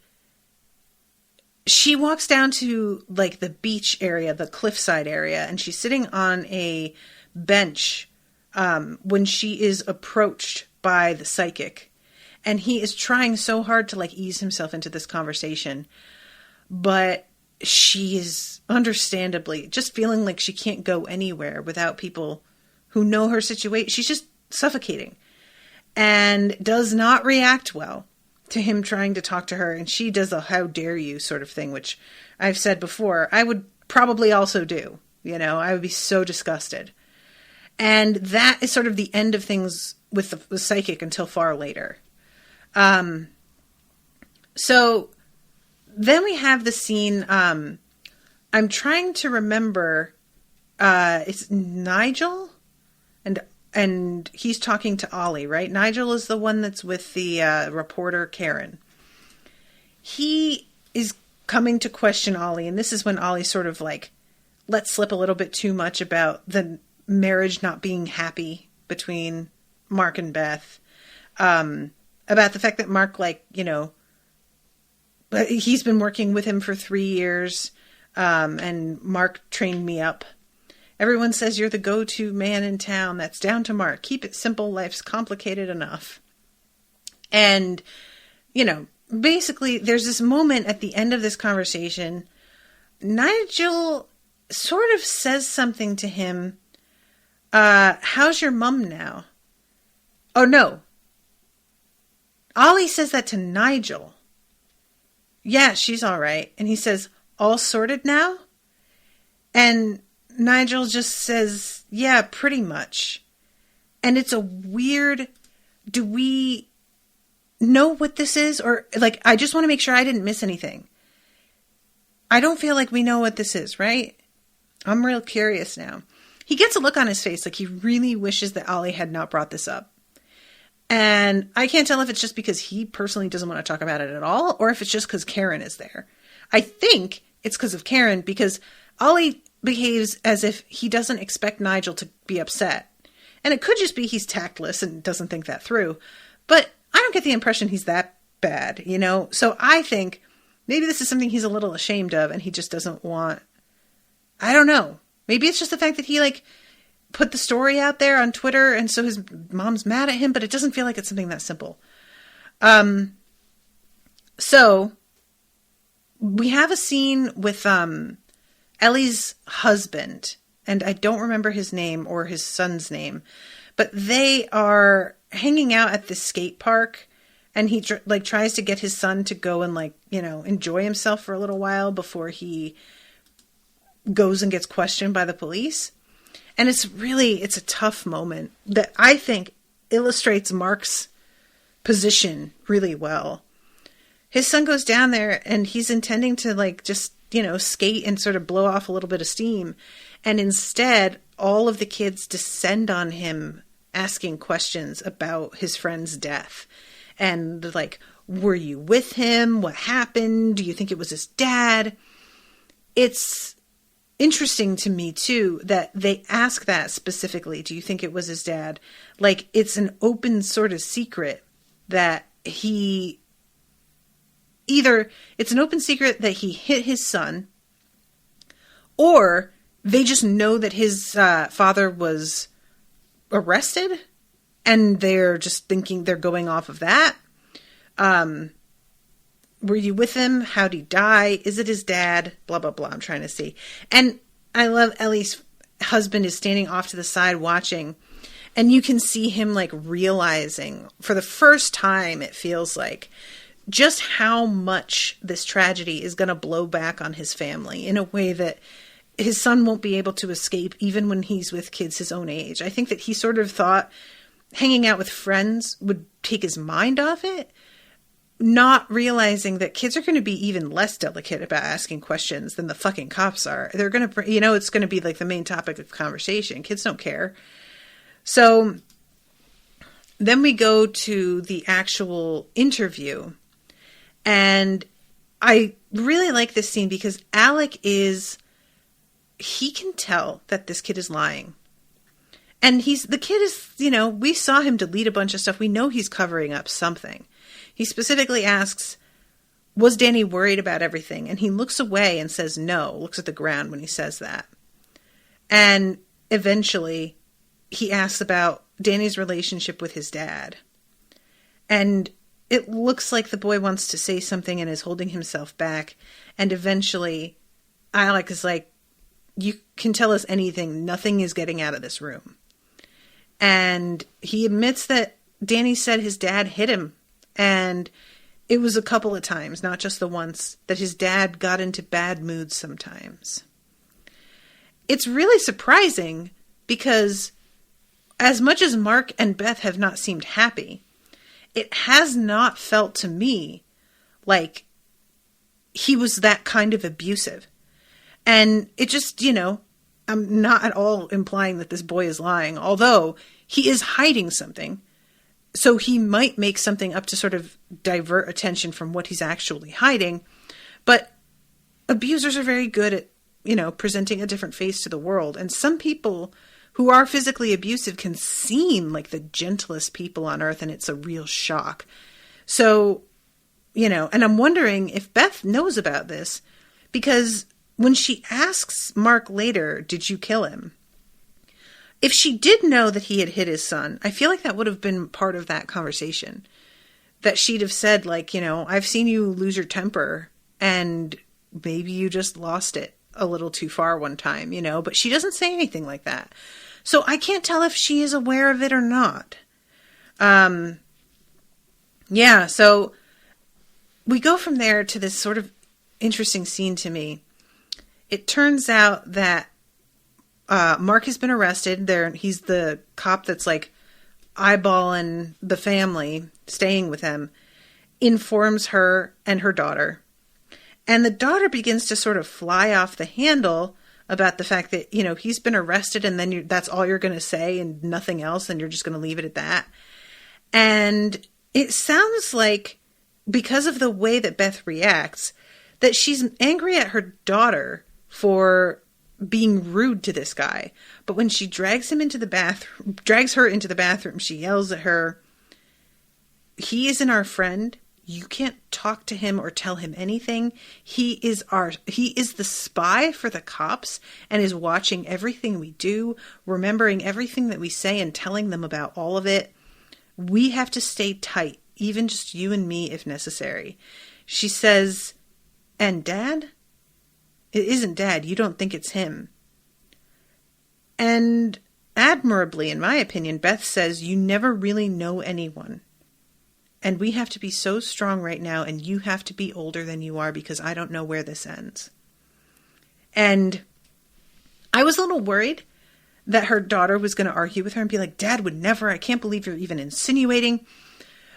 she walks down to like the beach area, the cliffside area, and she's sitting on a bench when she is approached by the psychic. And he is trying so hard to like ease himself into this conversation. But she is understandably just feeling like she can't go anywhere without people who know her situation. She's just suffocating and does not react well to him trying to talk to her. And she does a how dare you sort of thing, which I've said before, I would probably also do. You know, I would be so disgusted. And that is sort of the end of things with the psychic until far later. So then we have the scene, I'm trying to remember, it's Nigel and he's talking to Ollie, right? Nigel is the one that's with the, reporter Karen. He is coming to question Ollie. And this is when Ollie sort of like let slip a little bit too much about the marriage not being happy between Mark and Beth. About the fact that Mark, like, you know, he's been working with him for 3 years, and Mark trained me up. Everyone says you're the go-to man in town. That's down to Mark. Keep it simple. Life's complicated enough. And, you know, basically there's this moment at the end of this conversation. Nigel sort of says something to him. How's your mom now? Oh, no. Ollie says that to Nigel. Yeah, she's all right. And he says, all sorted now? And Nigel just says, yeah, pretty much. And it's a weird, do we know what this is? Or, like, I just want to make sure I didn't miss anything. I don't feel like we know what this is, right? I'm real curious now. He gets a look on his face like he really wishes that Ollie had not brought this up. And I can't tell if it's just because he personally doesn't want to talk about it at all, or if it's just because Karen is there. I think it's because of Karen, because Ollie behaves as if he doesn't expect Nigel to be upset. And it could just be he's tactless and doesn't think that through. But I don't get the impression he's that bad, you know? So I think maybe this is something he's a little ashamed of, and he just doesn't want... I don't know. Maybe it's just the fact that he, like, put the story out there on Twitter, and so his mom's mad at him, but it doesn't feel like it's something that simple. So we have a scene with Ellie's husband, and I don't remember his name or his son's name, but they are hanging out at the skate park, and he tries to get his son to go and, like, you know, enjoy himself for a little while before he goes and gets questioned by the police. And it's a tough moment that I think illustrates Mark's position really well. His son goes down there and he's intending to, like, just, you know, skate and sort of blow off a little bit of steam. And instead, all of the kids descend on him asking questions about his friend's death. And, like, were you with him? What happened? Do you think it was his dad? It's interesting to me too that they ask that specifically. Do you think it was his dad? Like, it's an open sort of secret that it's an open secret that he hit his son, or they just know that his father was arrested and they're just thinking they're going off of that. Were you with him? How'd he die? Is it his dad? Blah, blah, blah. I'm trying to see. And I love Ellie's husband is standing off to the side watching. And you can see him, like, realizing for the first time, it feels like, just how much this tragedy is going to blow back on his family in a way that his son won't be able to escape even when he's with kids his own age. I think that he sort of thought hanging out with friends would take his mind off it, not realizing that kids are going to be even less delicate about asking questions than the fucking cops are. They're going to, you know, it's going to be like the main topic of conversation. Kids don't care. So then we go to the actual interview. And I really like this scene because Alec he can tell that this kid is lying. And the kid is, we saw him delete a bunch of stuff. We know he's covering up something. He specifically asks, was Danny worried about everything? And he looks away and says no, looks at the ground when he says that. And eventually he asks about Danny's relationship with his dad. And it looks like the boy wants to say something and is holding himself back. And eventually Alec is like, you can tell us anything. Nothing is getting out of this room. And he admits that Danny said his dad hit him. And it was a couple of times, not just the once, that his dad got into bad moods sometimes. It's really surprising because as much as Mark and Beth have not seemed happy, it has not felt to me like he was that kind of abusive. And it just, I'm not at all implying that this boy is lying, although he is hiding something. So he might make something up to sort of divert attention from what he's actually hiding. But abusers are very good at, presenting a different face to the world. And some people who are physically abusive can seem like the gentlest people on earth, and it's a real shock. So, and I'm wondering if Beth knows about this, because when she asks Mark later, did you kill him? If she did know that he had hit his son, I feel like that would have been part of that conversation. That she'd have said, like, I've seen you lose your temper, and maybe you just lost it a little too far one time, but she doesn't say anything like that. So I can't tell if she is aware of it or not. So we go from there to this sort of interesting scene to me. It turns out that Mark has been arrested. He's the cop that's like eyeballing the family, staying with him, informs her and her daughter. And the daughter begins to sort of fly off the handle about the fact that, he's been arrested and then that's all you're going to say and nothing else, and you're just going to leave it at that. And it sounds like, because of the way that Beth reacts, that she's angry at her daughter for being rude to this guy. But when she drags her into the bathroom, she yells at her, he isn't our friend. You can't talk to him or tell him anything. He is the spy for the cops and is watching everything we do, remembering everything that we say and telling them about all of it. We have to stay tight, even just you and me if necessary. She says, and Dad? It isn't Dad. You don't think it's him. And admirably, in my opinion, Beth says, you never really know anyone. And we have to be so strong right now, and you have to be older than you are, because I don't know where this ends. And I was a little worried that her daughter was going to argue with her and be like, Dad would never, I can't believe you're even insinuating.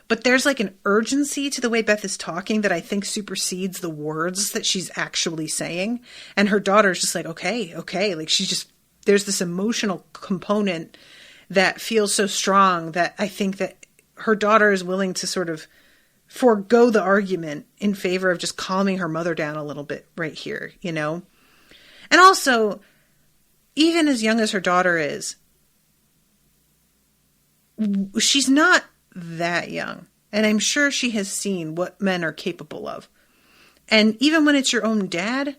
But there's like an urgency to the way Beth is talking that I think supersedes the words that she's actually saying. And her daughter's just like, okay. Like there's this emotional component that feels so strong that I think that her daughter is willing to sort of forego the argument in favor of just calming her mother down a little bit right here, And also, even as young as her daughter is, she's not that young. And I'm sure she has seen what men are capable of. And even when it's your own dad,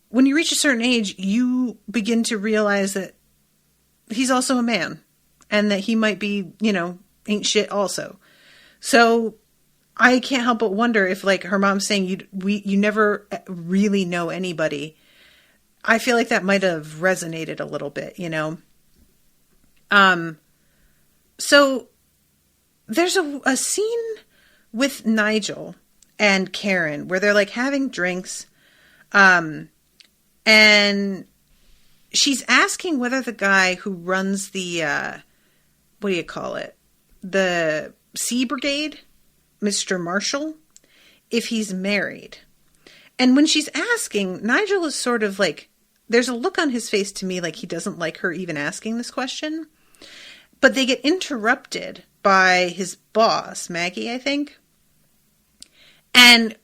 when you reach a certain age, you begin to realize that he's also a man and that he might be, ain't shit also. So I can't help but wonder if, like, her mom's saying you never really know anybody. I feel like that might have resonated a little bit, So there's a scene with Nigel and Karen where they're like having drinks. And she's asking whether the guy who runs the, what do you call it? The Sea Brigade, Mr. Marshall, if he's married. And when she's asking, Nigel is sort of like, there's a look on his face to me like he doesn't like her even asking this question. But they get interrupted by his boss, Maggie, I think. And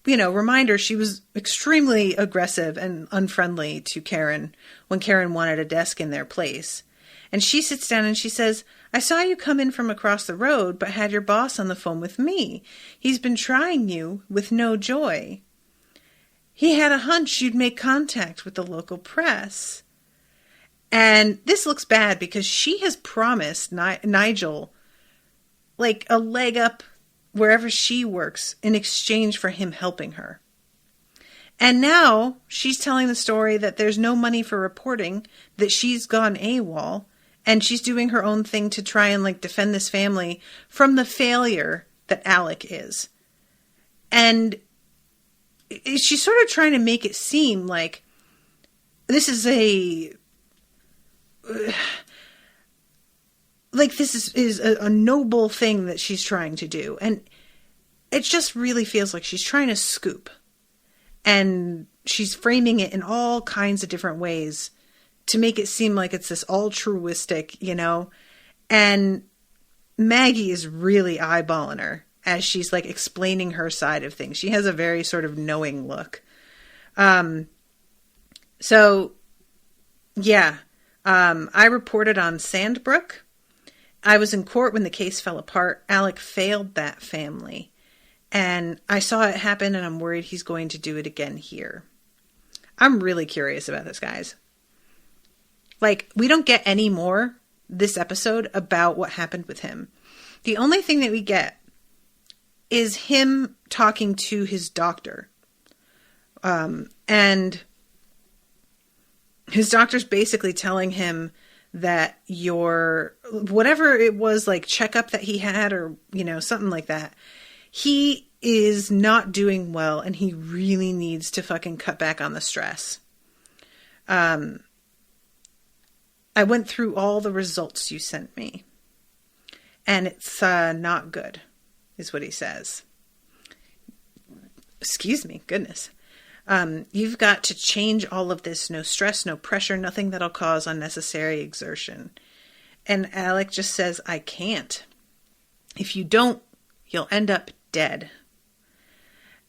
reminder, she was extremely aggressive and unfriendly to Karen when Karen wanted a desk in their place. And she sits down and she says, I saw you come in from across the road, but had your boss on the phone with me. He's been trying you with no joy. He had a hunch you'd make contact with the local press. And this looks bad because she has promised Nigel like a leg up wherever she works in exchange for him helping her. And now she's telling the story that there's no money for reporting, that she's gone AWOL, and she's doing her own thing to try and like defend this family from the failure that Alec is. And she's sort of trying to make it seem like this is a noble thing that she's trying to do. And it just really feels like she's trying to scoop. And she's framing it in all kinds of different ways to make it seem like it's this altruistic, And Maggie is really eyeballing her as she's like explaining her side of things. She has a very sort of knowing look. I reported on Sandbrook. I was in court when the case fell apart. Alec failed that family. And I saw it happen, and I'm worried he's going to do it again here. I'm really curious about this, guys. Like, we don't get any more this episode about what happened with him. The only thing that we get is him talking to his doctor. And his doctor's basically telling him that whatever it was, like checkup that he had or, something like that, he is not doing well and he really needs to fucking cut back on the stress. I went through all the results you sent me and it's not good, is what he says. Excuse me, goodness. You've got to change all of this. No stress, no pressure, nothing that'll cause unnecessary exertion. And Alec just says, I can't. If you don't, you'll end up dead.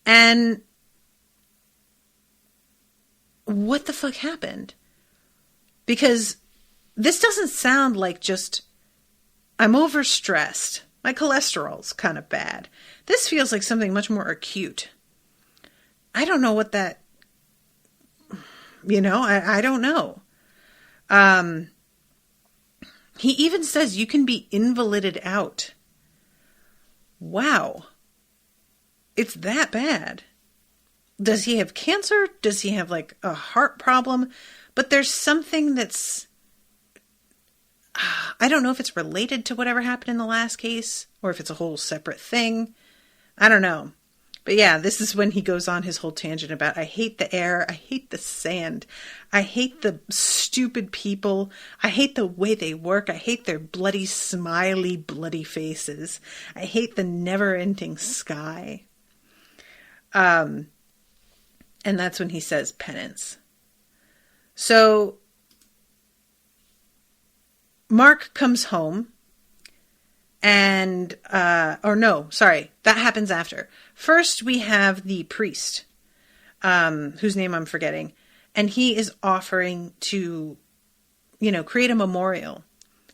And what the fuck happened? Because this doesn't sound like just, I'm overstressed. My cholesterol's kind of bad. This feels like something much more acute. I don't know what that, I don't know. He even says you can be invalided out. Wow. It's that bad. Does he have cancer? Does he have like a heart problem? But there's something that's, I don't know if it's related to whatever happened in the last case or if it's a whole separate thing. I don't know. But yeah, this is when he goes on his whole tangent about, I hate the air, I hate the sand, I hate the stupid people, I hate the way they work, I hate their bloody, smiley, bloody faces, I hate the never-ending sky. And that's when he says penance. So, Mark comes home. And, that happens after. First, we have the priest, whose name I'm forgetting. And he is offering to, create a memorial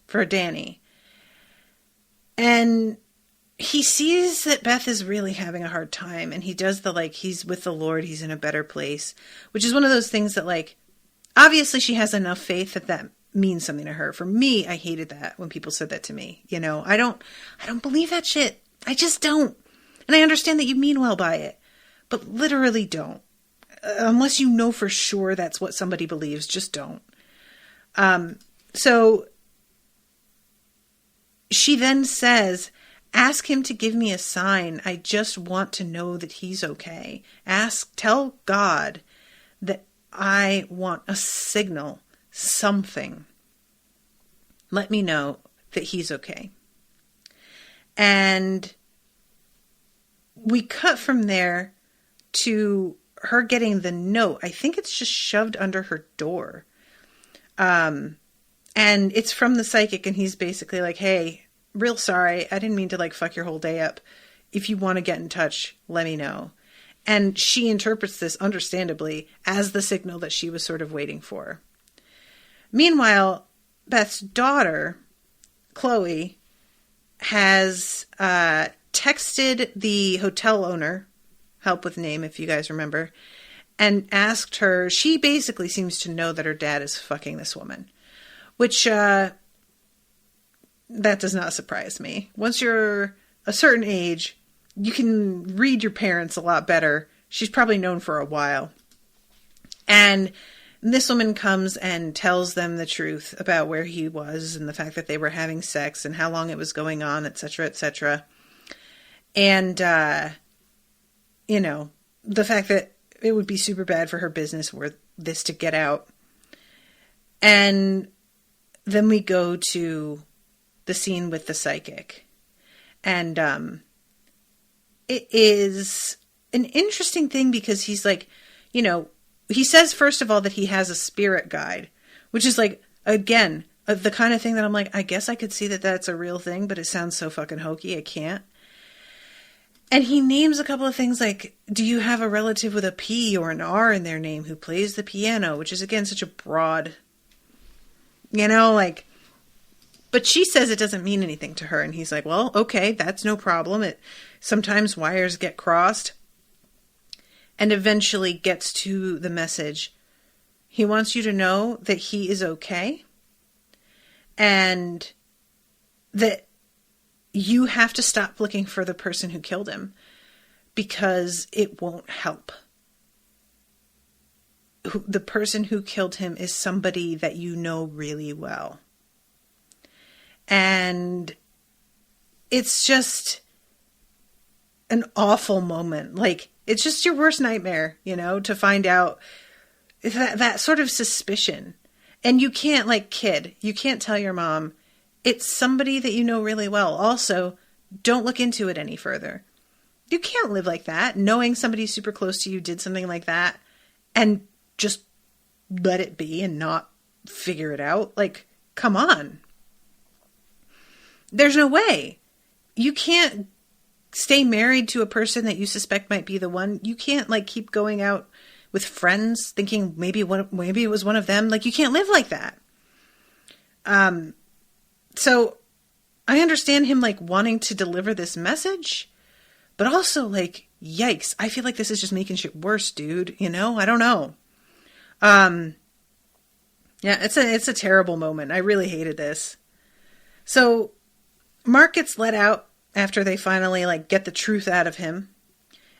for Danny. And he sees that Beth is really having a hard time. And he does he's with the Lord, he's in a better place. Which is one of those things that, obviously she has enough faith that means something to her. For me, I hated that when people said that to me. I don't believe that shit. I just don't. And I understand that you mean well by it, but literally don't. Unless you know for sure that's what somebody believes, just don't. So she then says, ask him to give me a sign. I just want to know that he's okay. Tell God that I want a signal. Something. Let me know that he's okay. And we cut from there to her getting the note. I think it's just shoved under her door. And it's from the psychic, and he's basically like, hey, real sorry. I didn't mean to fuck your whole day up. If you want to get in touch, let me know. And she interprets this, understandably, as the signal that she was sort of waiting for. Meanwhile, Beth's daughter, Chloe, has texted the hotel owner, help with name if you guys remember, and asked her, she basically seems to know that her dad is fucking this woman, which that does not surprise me. Once you're a certain age, you can read your parents a lot better. She's probably known for a while. And this woman comes and tells them the truth about where he was and the fact that they were having sex and how long it was going on, etc., etc. And, you know, the fact that it would be super bad for her business were this to get out. And then we go to the scene with the psychic. And it is an interesting thing because he's like, you know, he says, first of all, that he has a spirit guide, which is like, again, the kind of thing that I'm like, I guess I could see that that's a real thing, but it sounds so fucking hokey, I can't. And he names a couple of things like, do you have a relative with a P or an R in their name who plays the piano, which is, again, such a broad, you know, like, but she says it doesn't mean anything to her. And he's like, well, okay, that's no problem. Sometimes wires get crossed. And eventually gets to the message. He wants you to know that he is okay. And that you have to stop looking for the person who killed him. Because it won't help. The person who killed him is somebody that you know really well. And it's just an awful moment. Like, it's just your worst nightmare, you know, to find out that sort of suspicion. And you can't, like, kid, you can't tell your mom, it's somebody that you know really well. Also, don't look into it any further. You can't live like that, knowing somebody super close to you did something like that, and just let it be and not figure it out. Like, come on. There's no way. You can't stay married to a person that you suspect might be the one. You can't, like, keep going out with friends thinking maybe it was one of them. Like, you can't live like that. So I understand him, like, wanting to deliver this message, but also, like, yikes. I feel like this is just making shit worse, dude. You know? I don't know. Yeah, it's a terrible moment. I really hated this. So Mark gets let out after they finally, like, get the truth out of him.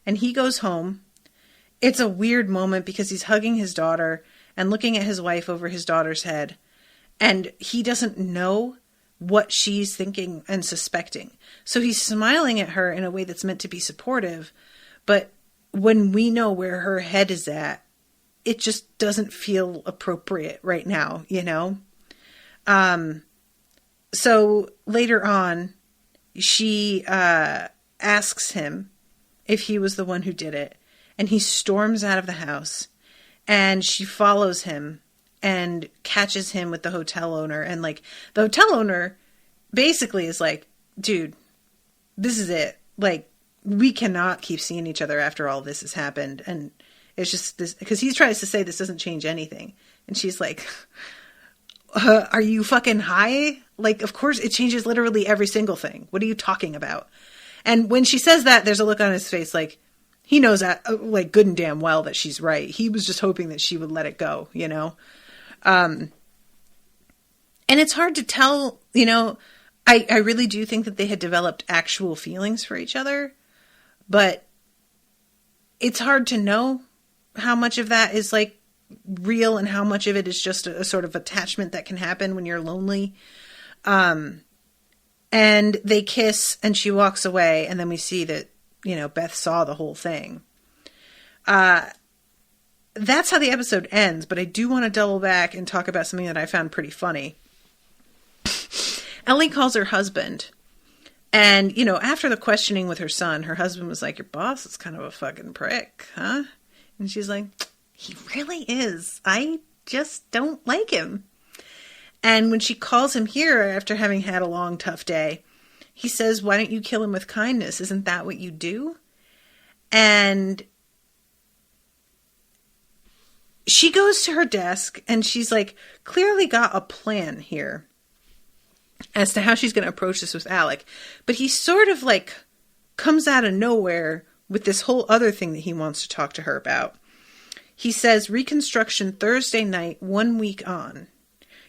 And he goes home. It's a weird moment because he's hugging his daughter and looking at his wife over his daughter's head. And he doesn't know what she's thinking and suspecting. So he's smiling at her in a way that's meant to be supportive. But when we know where her head is at, it just doesn't feel appropriate right now, you know? So later on, she asks him if he was the one who did it. And he storms out of the house. And she follows him and catches him with the hotel owner. And, like, the hotel owner basically is like, dude, this is it. Like, we cannot keep seeing each other after all this has happened. And it's just this, because he tries to say this doesn't change anything. And she's like, are you fucking high? Like, of course it changes literally every single thing. What are you talking about? And when she says that, there's a look on his face like, he knows that, like, good and damn well that she's right. He was just hoping that she would let it go, you know? And it's hard to tell, you know, I really do think that they had developed actual feelings for each other, but it's hard to know how much of that is, like, real and how much of it is just a sort of attachment that can happen when you're lonely. And they kiss and she walks away, and then we see that, you know, Beth saw the whole thing. That's how the episode ends, but I do want to double back and talk about something that I found pretty funny. Ellie calls her husband, and, you know, after the questioning with her son, her husband was like, your boss is kind of a fucking prick, huh? And she's like, he really is. I just don't like him. And when she calls him here after having had a long, tough day, he says, why don't you kill him with kindness? Isn't that what you do? And she goes to her desk and she's like clearly got a plan here as to how she's going to approach this with Alec. But he sort of like comes out of nowhere with this whole other thing that he wants to talk to her about. He says, reconstruction Thursday night, 1 week on.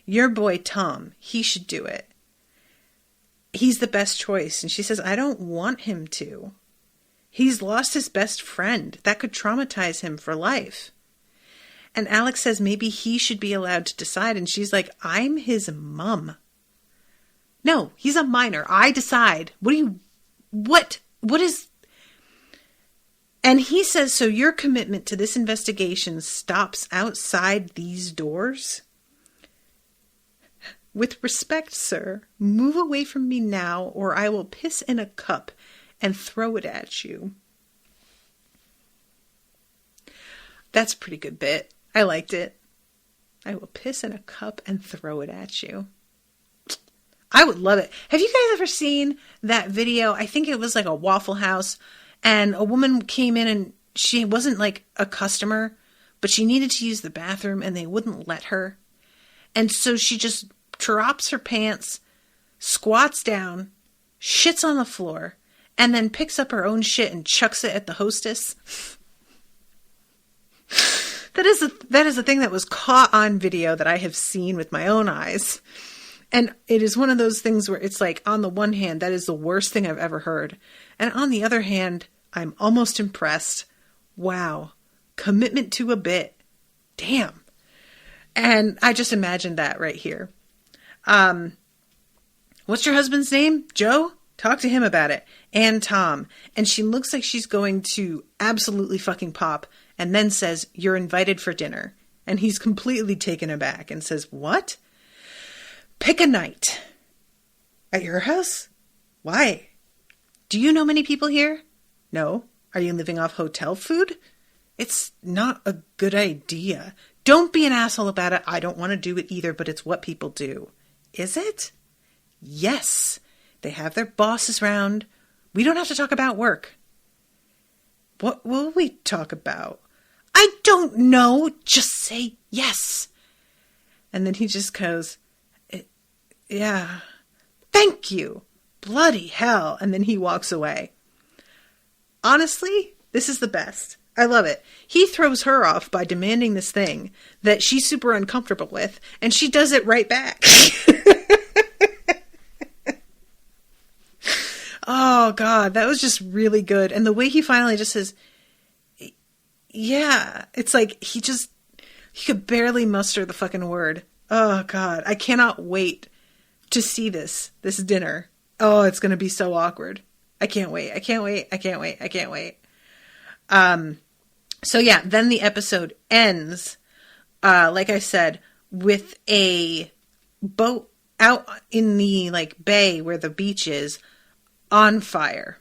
Your boy Tom, he should do it. He's the best choice. And she says, I don't want him to. He's lost his best friend. That could traumatize him for life. And Alex says maybe he should be allowed to decide. And she's like, I'm his mom. No, he's a minor. I decide. What is... And he says, so your commitment to this investigation stops outside these doors? With respect, sir, move away from me now or I will piss in a cup and throw it at you. That's a pretty good bit. I liked it. I will piss in a cup and throw it at you. I would love it. Have you guys ever seen that video? I think it was like a Waffle House, and a woman came in and she wasn't like a customer, but she needed to use the bathroom and they wouldn't let her. And so she just drops her pants, squats down, shits on the floor, and then picks up her own shit and chucks it at the hostess. That is a thing that was caught on video that I have seen with my own eyes. And it is one of those things where it's like, on the one hand, that is the worst thing I've ever heard. And on the other hand, I'm almost impressed. Wow. Commitment to a bit. Damn. And I just imagined that right here. What's your husband's name? Joe? Talk to him about it. And Tom. And she looks like she's going to absolutely fucking pop. And then says, you're invited for dinner. And he's completely taken aback and says, what? Pick a night. At your house? Why? Do you know many people here? No. Are you living off hotel food? It's not a good idea. Don't be an asshole about it. I don't want to do it either, but it's what people do. Is it? Yes. They have their bosses round. We don't have to talk about work. What will we talk about? I don't know. Just say yes. And then he just goes, yeah. Thank you. Bloody hell. And then he walks away. Honestly, this is the best. I love it. He throws her off by demanding this thing that she's super uncomfortable with, and she does it right back. Oh, God, that was just really good. And the way he finally just says, yeah, it's like he could barely muster the fucking word. Oh, God, I cannot wait to see this dinner. Oh, it's going to be so awkward. I can't wait. I can't wait. I can't wait. I can't wait. So yeah, then the episode ends, like I said, with a boat out in the like bay where the beach is on fire.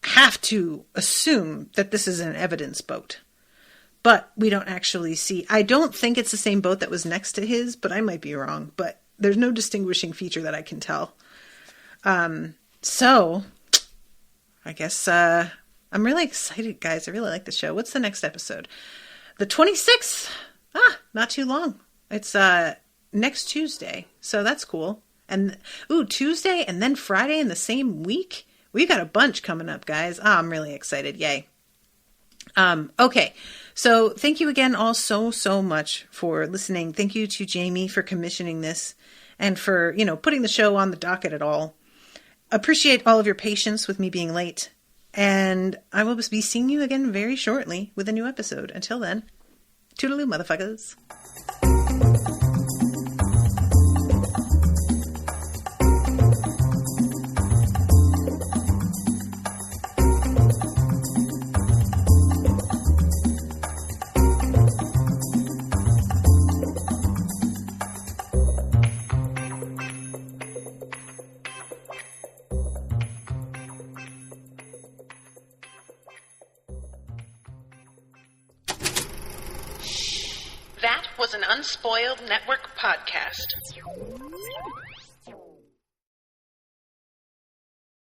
Have to assume that this is an evidence boat, but we don't actually see. I don't think it's the same boat that was next to his, but I might be wrong, but there's no distinguishing feature that I can tell. So I guess, I'm really excited, guys. I really like the show. What's the next episode? The 26th. Not too long. It's, next Tuesday. So that's cool. And, Tuesday and then Friday in the same week. We got a bunch coming up, guys. I'm really excited. Yay. Okay. So thank you again all so much for listening. Thank you to Jaime for commissioning this and for, putting the show on the docket at all. Appreciate all of your patience with me being late. And I will be seeing you again very shortly with a new episode. Until then, toodaloo, motherfuckers. That was an Unspoiled Network podcast.